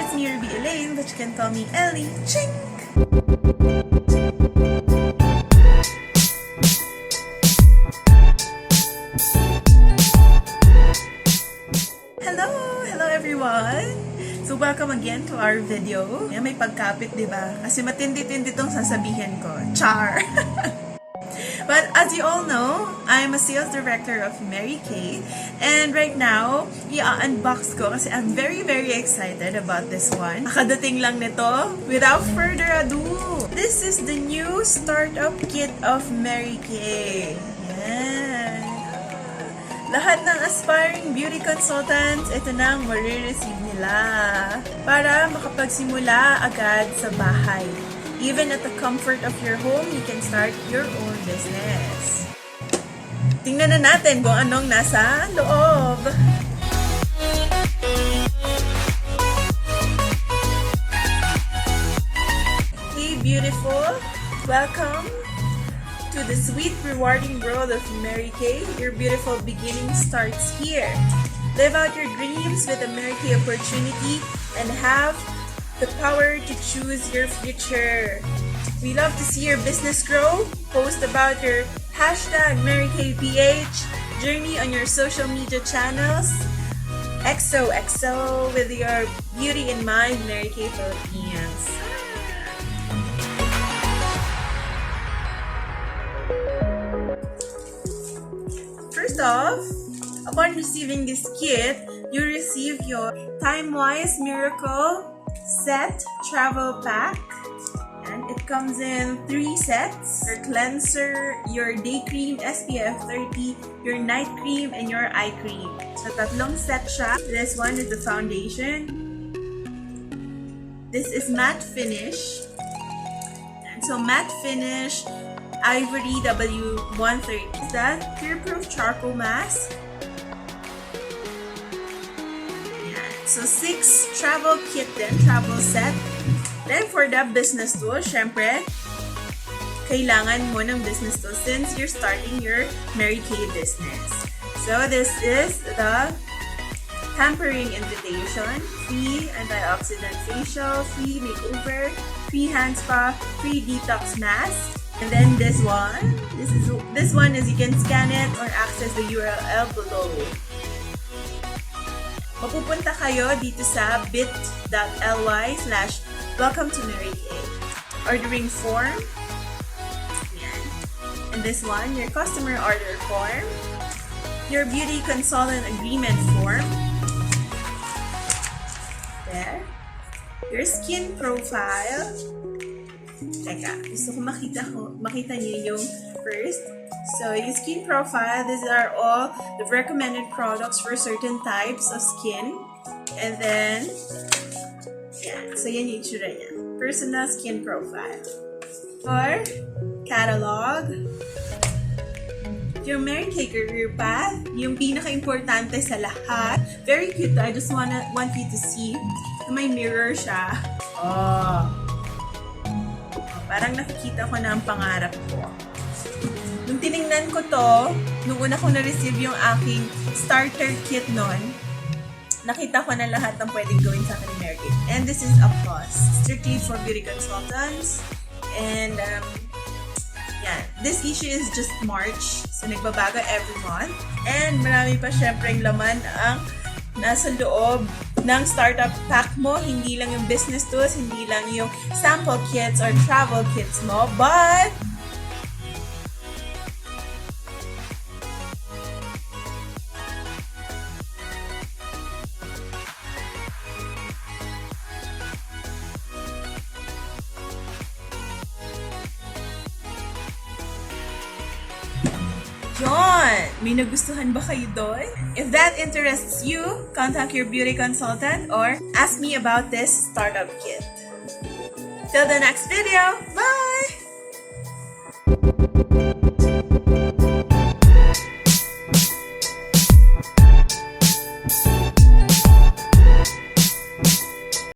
it's me, Ruby Elaine, but you can call me Ellie. Ching! Hello everyone! So welcome again to our video. Yan, may pagkapit, diba? Kasi matindi-tindi tong sasabihin ko. Char! But as you all know, I'm a sales director of Mary Kay. And right now, i-unbox ko kasi I'm very excited about this one. Nakadating lang nito. Without further ado, this is the new startup kit of Mary Kay. Yan. Lahat ng aspiring beauty consultants, ito na ang marireceive nila para makapagsimula agad sa bahay. Even at the comfort of your home, you can start your own business. Tingnan na natin kung anong nasa loob. Hey beautiful! Welcome to the sweet, rewarding world of Mary Kay. Your beautiful beginning starts here. Live out your dreams with a Mary Kay opportunity and have the power to choose your future. We love to see your business grow. Post about your hashtag MaryKayPH journey on your social media channels. XOXO with your beauty in mind, Mary Kay Philippines. First off, upon receiving this kit, you receive your Time-Wise Miracle Set Travel Pack, and it comes in 3 sets: your cleanser, your day cream SPF 30, your night cream, and your eye cream. So tatlong set siya. This one is the foundation. This is matte finish, and so matte finish Ivory W130. Is that clear proof charcoal mask? So 6 travel kit din, travel set. Then for the business tool, syempre, kailangan mo ng business tool since you're starting your Mary Kay business. So this is the Pampering Invitation, free antioxidant facial, free makeover, free hand spa, free detox mask. And then this one is you can scan it or access the URL below. Mapupunta kayo dito sa bit.ly/welcome to Mary Kay. Ordering form. Yan. And this one, your customer order form. Your beauty consultant agreement form. There. Your skin profile. Teka, gusto ko makita niyo yung first. So, yung skin profile, these are all the recommended products for certain types of skin. And then, yeah, so yan yung itsura niya. Personal skin profile. Or, catalog. Your Mary Kay career path, yung pinaka-importante sa lahat. Very cute. I just want you to see na may mirror siya. Parang nakikita ko na ang pangarap ko. Nung tinignan ko to, nung una ko na-receive yung aking starter kit nun, nakita ko na lahat ng pwedeng gawin sa akin ni Mary Kay. And this is a plus. Strictly for beauty consultants. And, yan. This issue is just March. So, nagbabago every month. And marami pa syempreng laman ang nasa loob ng startup pack mo. Hindi lang yung business tools, hindi lang yung sample kits or travel kits mo, but John, may nagustuhan ba kayo doon? If that interests you, contact your beauty consultant or ask me about this startup kit. Till the next video, bye!